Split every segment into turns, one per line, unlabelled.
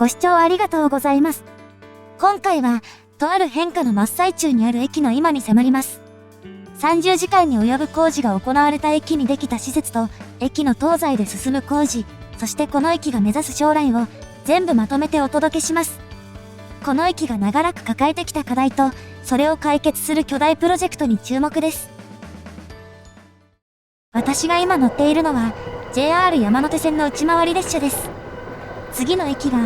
ご視聴ありがとうございます。今回は、とある変化の真っ最中にある駅の今に迫ります。30時間に及ぶ工事が行われた駅にできた施設と、駅の東西で進む工事、そしてこの駅が目指す将来を全部まとめてお届けします。この駅が長らく抱えてきた課題と、それを解決する巨大プロジェクトに注目です。私が今乗っているのは、JR 山手線の内回り列車です。次の駅が、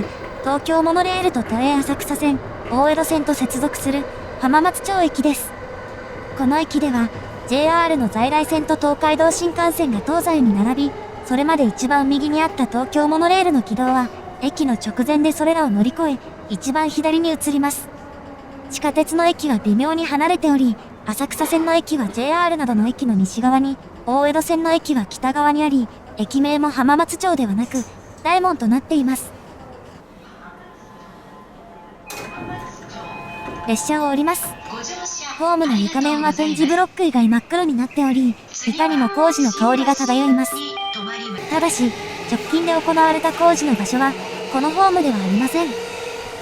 東京モノレールと都営浅草線、大江戸線と接続する浜松町駅です。この駅では、JR の在来線と東海道新幹線が東西に並び、それまで一番右にあった東京モノレールの軌道は、駅の直前でそれらを乗り越え、一番左に移ります。地下鉄の駅は微妙に離れており、浅草線の駅は JR などの駅の西側に、大江戸線の駅は北側にあり、駅名も浜松町ではなく、大門となっています。列車を降ります。ホームの床面は点字ブロック以外真っ黒になっており、いかにも工事の香りが漂います。ただし、直近で行われた工事の場所は、このホームではありません。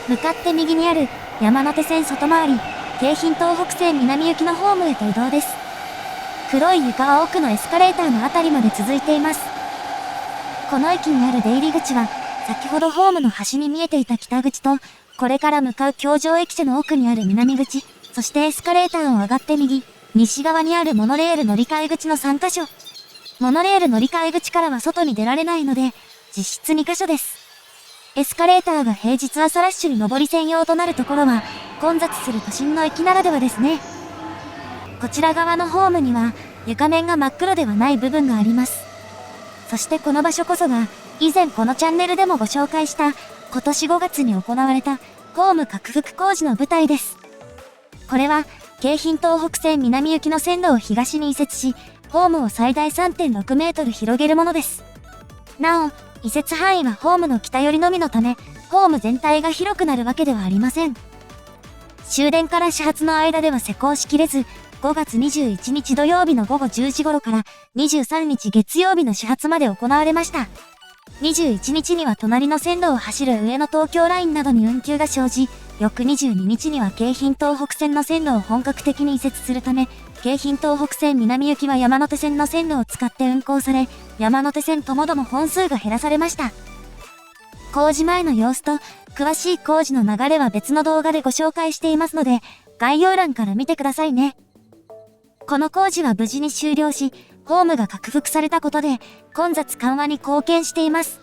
向かって右にある山手線外回り、京浜東北線南行きのホームへと移動です。黒い床は奥のエスカレーターのあたりまで続いています。この駅にある出入り口は、先ほどホームの端に見えていた北口と、これから向かう京上駅舎の奥にある南口、そしてエスカレーターを上がって右、西側にあるモノレール乗り換え口の3カ所。モノレール乗り換え口からは外に出られないので、実質2カ所です。エスカレーターが平日朝ラッシュに上り専用となるところは、混雑する都心の駅ならではですね。こちら側のホームには、床面が真っ黒ではない部分があります。そしてこの場所こそが、以前このチャンネルでもご紹介した、今年5月に行われた、ホーム拡幅工事の舞台です。これは、京浜東北線南行きの線路を東に移設し、ホームを最大 3.6 メートル広げるものです。なお、移設範囲はホームの北寄りのみのため、ホーム全体が広くなるわけではありません。終電から始発の間では施工しきれず、5月21日土曜日の午後10時頃から23日月曜日の始発まで行われました。21日には隣の線路を走る上野東京ラインなどに運休が生じ、翌22日には京浜東北線の線路を本格的に移設するため、京浜東北線南行きは山手線の線路を使って運行され、山手線ともども本数が減らされました。工事前の様子と、詳しい工事の流れは別の動画でご紹介していますので、概要欄から見てくださいね。この工事は無事に終了し、ホームが拡幅されたことで、混雑緩和に貢献しています。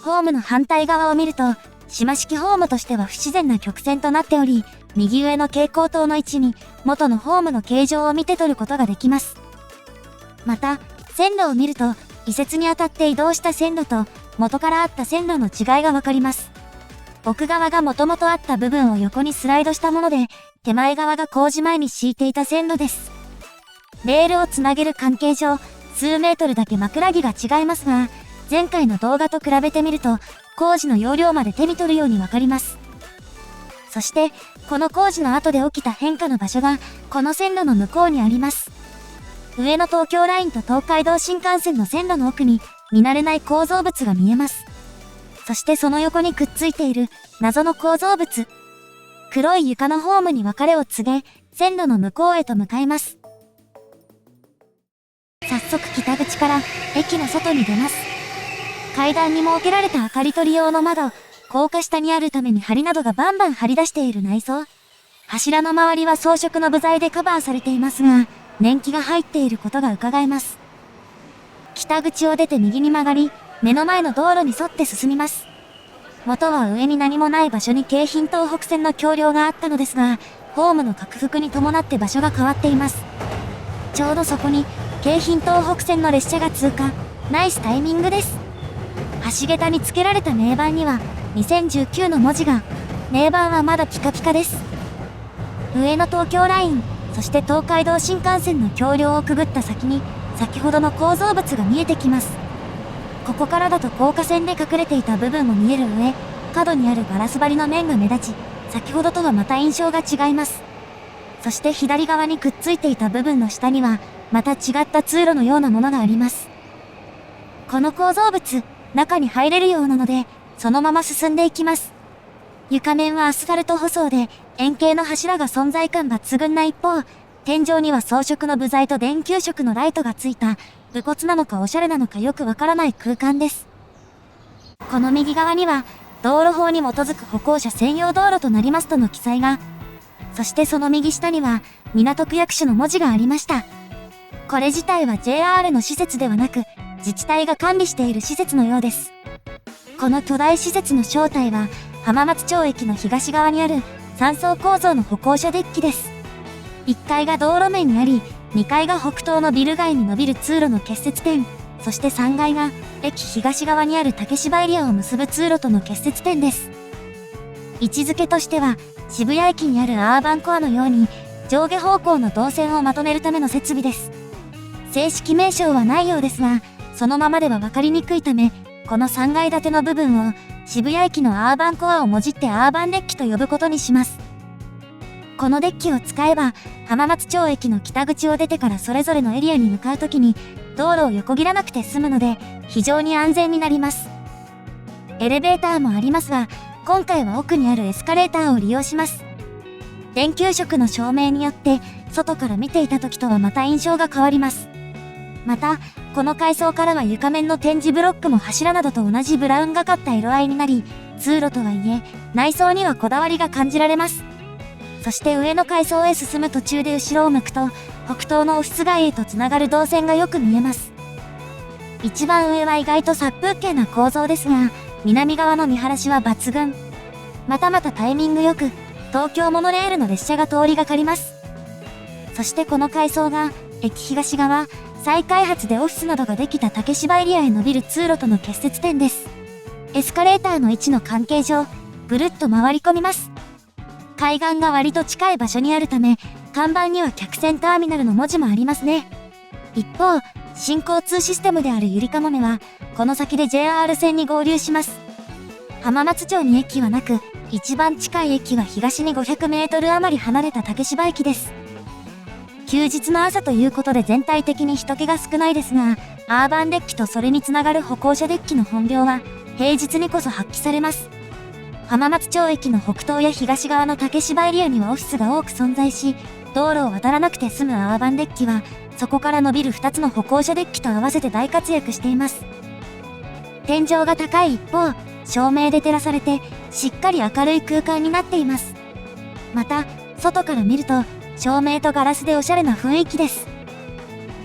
ホームの反対側を見ると、島式ホームとしては不自然な曲線となっており、右上の蛍光灯の位置に、元のホームの形状を見て取ることができます。また、線路を見ると、移設にあたって移動した線路と、元からあった線路の違いがわかります。奥側が元々あった部分を横にスライドしたもので、手前側が工事前に敷いていた線路です。レールをつなげる関係上、数メートルだけ枕木が違いますが、前回の動画と比べてみると、工事の容量まで手に取るようにわかります。そして、この工事の後で起きた変化の場所が、この線路の向こうにあります。上の東京ラインと東海道新幹線の線路の奥に、見慣れない構造物が見えます。そしてその横にくっついている、謎の構造物。黒い床のホームに別れを告げ、線路の向こうへと向かいます。早速北口から駅の外に出ます。階段に設けられた明かり取り用の窓、高架下にあるために梁などがバンバン張り出している内装。柱の周りは装飾の部材でカバーされていますが、年季が入っていることが伺えます。北口を出て右に曲がり、目の前の道路に沿って進みます。元は上に何もない場所に京浜東北線の橋梁があったのですが、ホームの拡幅に伴って場所が変わっています。ちょうどそこに、京浜東北線の列車が通過。ナイスタイミングです。橋桁に付けられた銘板には、2019の文字が、銘板はまだピカピカです。上の東京ライン、そして東海道新幹線の橋梁をくぐった先に、先ほどの構造物が見えてきます。ここからだと高架線で隠れていた部分も見える上、角にあるガラス張りの面が目立ち、先ほどとはまた印象が違います。そして左側にくっついていた部分の下には、また違った通路のようなものがあります。この構造物、中に入れるようなので、そのまま進んでいきます。床面はアスファルト舗装で、円形の柱が存在感抜群な一方、天井には装飾の部材と電球色のライトがついた、武骨なのかおしゃれなのかよくわからない空間です。この右側には、道路法に基づく歩行者専用道路となりますとの記載が、そしてその右下には、港区役所の文字がありました。これ自体は JR の施設ではなく、自治体が管理している施設のようです。この巨大施設の正体は、浜松町駅の東側にある3層構造の歩行者デッキです。1階が道路面にあり、2階が北東のビル街に伸びる通路の結節点、そして3階が駅東側にある竹芝エリアを結ぶ通路との結節点です。位置づけとしては、渋谷駅にあるアーバンコアのように、上下方向の動線をまとめるための設備です。正式名称はないようですが、そのままでは分かりにくいため、この3階建ての部分を渋谷駅のアーバンコアをもじってアーバンデッキと呼ぶことにします。このデッキを使えば、浜松町駅の北口を出てからそれぞれのエリアに向かうときに、道路を横切らなくて済むので、非常に安全になります。エレベーターもありますが、今回は奥にあるエスカレーターを利用します。電球色の照明によって、外から見ていた時とはまた印象が変わります。また、この階層からは床面の展示ブロックも柱などと同じブラウンがかった色合いになり、通路とはいえ、内装にはこだわりが感じられます。そして上の階層へ進む途中で後ろを向くと、北東のオフィス街へとつながる動線がよく見えます。一番上は意外と殺風景な構造ですが、南側の見晴らしは抜群。またまたタイミングよく、東京モノレールの列車が通りがかります。そしてこの階層が、駅東側、再開発でオフィスなどができた竹芝エリアへ伸びる通路との結節点です。エスカレーターの位置の関係上、ぐるっと回り込みます。海岸が割と近い場所にあるため、看板には客船ターミナルの文字もありますね。一方、新交通システムであるゆりかもめは、この先で JR 線に合流します。浜松町に駅はなく、一番近い駅は東に500メートル余り離れた竹芝駅です。休日の朝ということで全体的に人気が少ないですが、アーバンデッキとそれにつながる歩行者デッキの本領は、平日にこそ発揮されます。浜松町駅の北東や東側の竹芝エリアにはオフィスが多く存在し、道路を渡らなくて済むアーバンデッキは、そこから伸びる2つの歩行者デッキと合わせて大活躍しています。天井が高い一方、照明で照らされて、しっかり明るい空間になっています。また、外から見ると、照明とガラスでおしゃれな雰囲気です。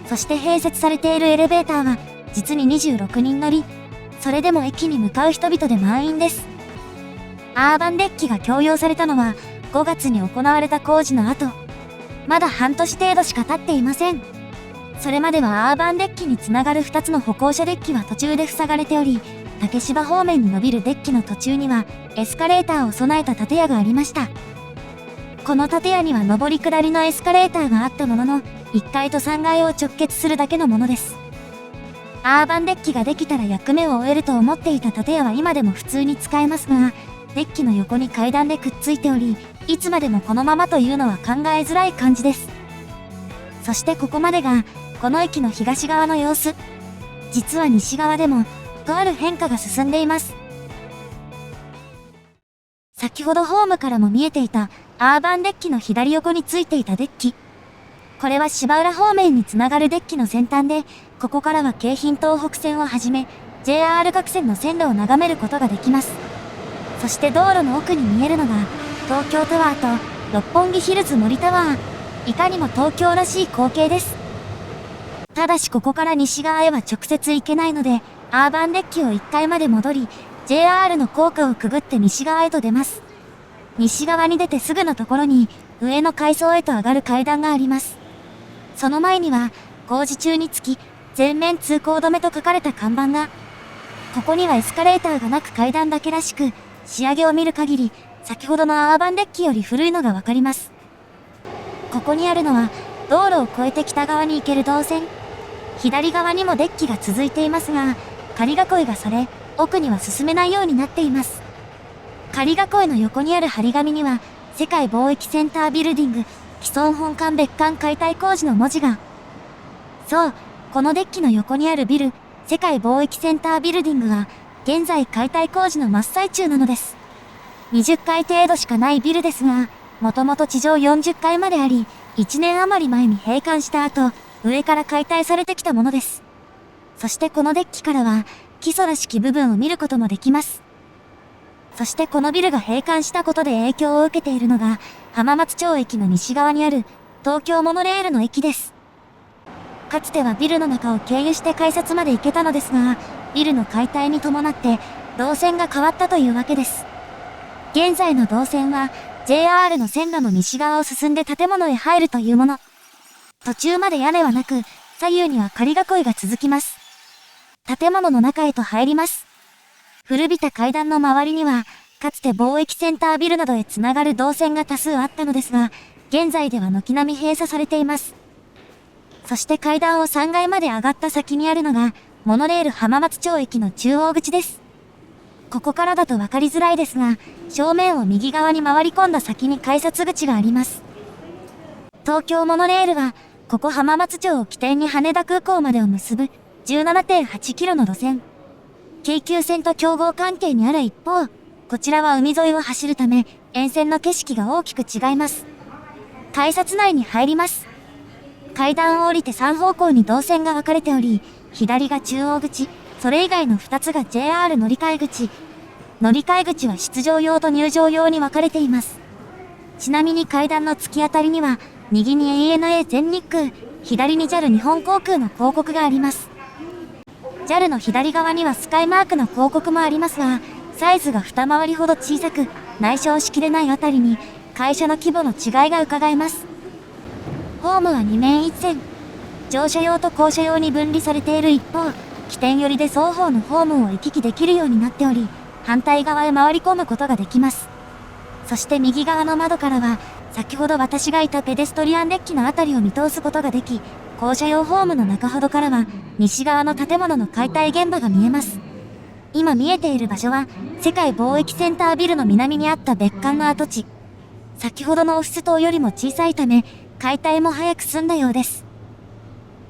そして併設されているエレベーターは、実に26人乗り、それでも駅に向かう人々で満員です。アーバンデッキが供用されたのは5月に行われた工事の後、まだ半年程度しか経っていません。それまではアーバンデッキにつながる2つの歩行者デッキは途中で塞がれており、竹芝方面に伸びるデッキの途中にはエスカレーターを備えた建屋がありました。この建屋には上り下りのエスカレーターがあったものの、1階と3階を直結するだけのものです。アーバンデッキができたら役目を終えると思っていた建屋は今でも普通に使えますが、デッキの横に階段でくっついており、いつまでもこのままというのは考えづらい感じです。そしてここまでが、この駅の東側の様子。実は西側でも、とある変化が進んでいます。先ほどホームからも見えていた、アーバンデッキの左横についていたデッキ。これは芝浦方面につながるデッキの先端で、ここからは京浜東北線をはじめ、JR 各線の線路を眺めることができます。そして道路の奥に見えるのが、東京タワーと六本木ヒルズ森タワー。いかにも東京らしい光景です。ただしここから西側へは直接行けないので、アーバンデッキを1階まで戻り、JR の高架をくぐって西側へと出ます。西側に出てすぐのところに、上の階層へと上がる階段があります。その前には、工事中につき、全面通行止めと書かれた看板が。ここにはエスカレーターがなく階段だけらしく、仕上げを見る限り、先ほどのアーバンデッキより古いのがわかります。ここにあるのは、道路を越えて北側に行ける動線。左側にもデッキが続いていますが、仮囲いがされ、奥には進めないようになっています。仮囲いの横にある張り紙には、世界貿易センタービルディング、既存本館別館解体工事の文字が。そう、このデッキの横にあるビル、世界貿易センタービルディングは、現在解体工事の真っ最中なのです。20階程度しかないビルですが、もともと地上40階まであり、1年余り前に閉館した後、上から解体されてきたものです。そしてこのデッキからは、基礎らしき部分を見ることもできます。そしてこのビルが閉館したことで影響を受けているのが、浜松町駅の西側にある、東京モノレールの駅です。かつてはビルの中を経由して改札まで行けたのですが、ビルの解体に伴って、動線が変わったというわけです。現在の動線は、JR の線路の西側を進んで建物へ入るというもの。途中まで屋根はなく、左右には仮囲いが続きます。建物の中へと入ります。古びた階段の周りには、かつて貿易センタービルなどへつながる動線が多数あったのですが、現在では軒並み閉鎖されています。そして階段を3階まで上がった先にあるのが、モノレール浜松町駅の中央口です。ここからだと分かりづらいですが、正面を右側に回り込んだ先に改札口があります。東京モノレールは、ここ浜松町を起点に羽田空港までを結ぶ 17.8 キロの路線。京急線と競合関係にある一方、こちらは海沿いを走るため、沿線の景色が大きく違います。改札内に入ります。階段を降りて3方向に動線が分かれており、左が中央口、それ以外の2つが JR 乗り換え口。乗り換え口は出場用と入場用に分かれています。ちなみに階段の突き当たりには、右に ANA 全日空、左に JAL 日本航空の広告があります。JAL の左側にはスカイマークの広告もありますが、サイズが2回りほど小さく、内証しきれないあたりに、会社の規模の違いが伺えます。ホームは2面1線。乗車用と降車用に分離されている一方、起点寄りで双方のホームを行き来できるようになっており、反対側へ回り込むことができます。そして右側の窓からは、先ほど私がいたペデストリアンデッキのあたりを見通すことができ、降車用ホームの中ほどからは、西側の建物の解体現場が見えます。今見えている場所は、世界貿易センタービルの南にあった別館の跡地。先ほどのオフィス棟よりも小さいため、解体も早く済んだようです。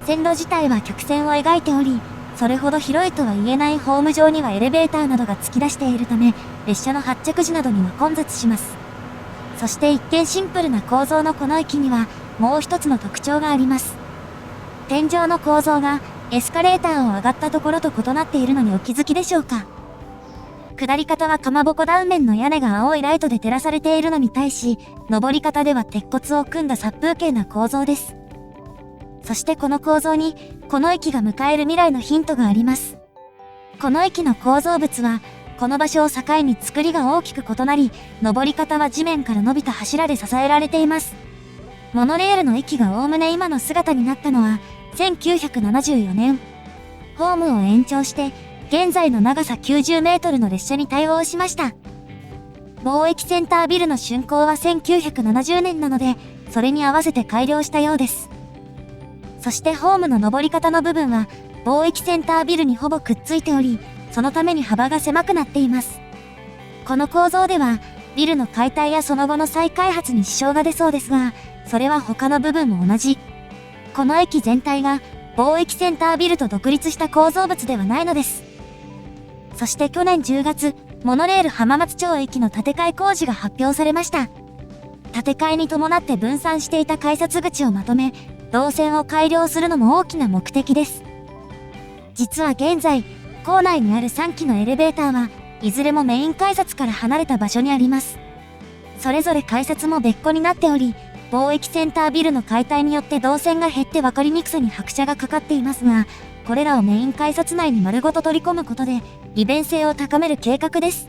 線路自体は曲線を描いており、それほど広いとは言えないホーム上にはエレベーターなどが突き出しているため、列車の発着時などには混雑します。そして一見シンプルな構造のこの駅には、もう一つの特徴があります。天井の構造が、エスカレーターを上がったところと異なっているのにお気づきでしょうか。下り方はかまぼこ断面の屋根が青いライトで照らされているのに対し、上り方では鉄骨を組んだ殺風景な構造です。そしてこの構造に、この駅が迎える未来のヒントがあります。この駅の構造物は、この場所を境に作りが大きく異なり、上り方は地面から伸びた柱で支えられています。モノレールの駅がおおむね今の姿になったのは、1974年。ホームを延長して、現在の長さ90メートルの列車に対応しました。貿易センタービルの竣工は1970年なので、それに合わせて改良したようです。そしてホームの上り方の部分は、貿易センタービルにほぼくっついており、そのために幅が狭くなっています。この構造では、ビルの解体やその後の再開発に支障が出そうですが、それは他の部分も同じ。この駅全体が、貿易センタービルと独立した構造物ではないのです。そして去年10月、モノレール浜松町駅の建て替え工事が発表されました。建て替えに伴って分散していた改札口をまとめ、動線を改良するのも大きな目的です。実は現在、構内にある3基のエレベーターは、いずれもメイン改札から離れた場所にあります。それぞれ改札も別個になっており、貿易センタービルの解体によって動線が減って分かりにくさに拍車がかかっていますが、これらをメイン改札内に丸ごと取り込むことで、利便性を高める計画です。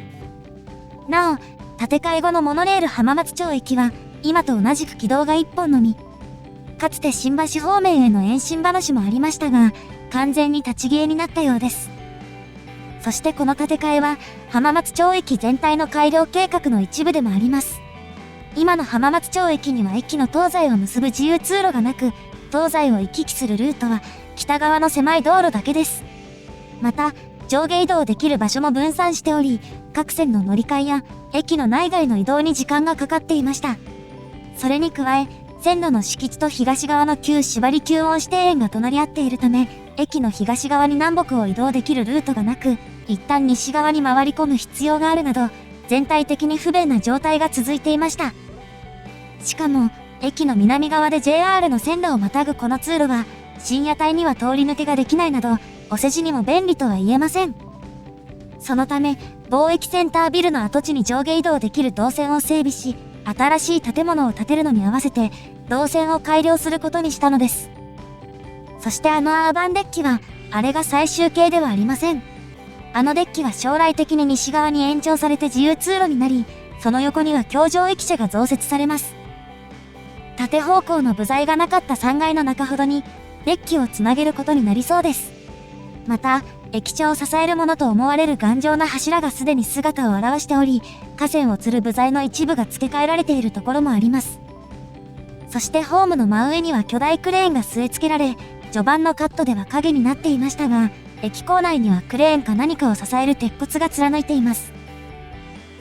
なお、建て替え後のモノレール浜松町駅は、今と同じく軌道が1本のみ。かつて新橋方面への延伸話もありましたが、完全に立ち消えになったようです。そしてこの建て替えは、浜松町駅全体の改良計画の一部でもあります。今の浜松町駅には駅の東西を結ぶ自由通路がなく、東西を行き来するルートは、北側の狭い道路だけです。また、上下移動できる場所も分散しており、各線の乗り換えや、駅の内外の移動に時間がかかっていました。それに加え、線路の敷地と東側の旧縛り吸音指定園が隣り合っているため、駅の東側に南北を移動できるルートがなく、一旦西側に回り込む必要があるなど、全体的に不便な状態が続いていました。しかも、駅の南側で JR の線路をまたぐこの通路は、深夜帯には通り抜けができないなど、お世辞にも便利とは言えません。そのため、貿易センタービルの跡地に上下移動できる動線を整備し、新しい建物を建てるのに合わせて、動線を改良することにしたのです。そしてアーバンデッキは、あれが最終形ではありません。デッキは将来的に西側に延長されて自由通路になり、その横には橋上駅舎が増設されます。縦方向の部材がなかった3階の中ほどに、デッキをつなげることになりそうです。また、駅舎を支えるものと思われる頑丈な柱がすでに姿を現しており、架線を吊る部材の一部が付け替えられているところもあります。そしてホームの真上には巨大クレーンが据え付けられ、序盤のカットでは影になっていましたが、駅構内にはクレーンか何かを支える鉄骨が貫いています。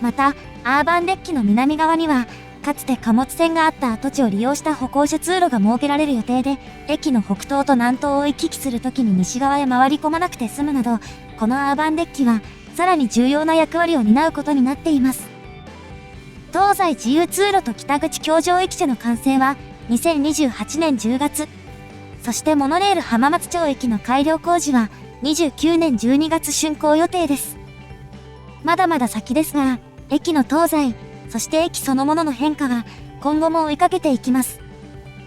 また、アーバンデッキの南側には、かつて貨物船があった跡地を利用した歩行者通路が設けられる予定で、駅の北東と南東を行き来するときに西側へ回り込まなくて済むなど、このアーバンデッキは、さらに重要な役割を担うことになっています。東西自由通路と北口橋上駅舎の完成は、2028年10月。そしてモノレール浜松町駅の改良工事は、29年12月竣工予定です。まだまだ先ですが、駅の東西、そして駅そのものの変化は今後も追いかけていきます。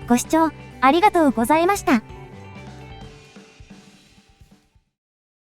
ご視聴ありがとうございました。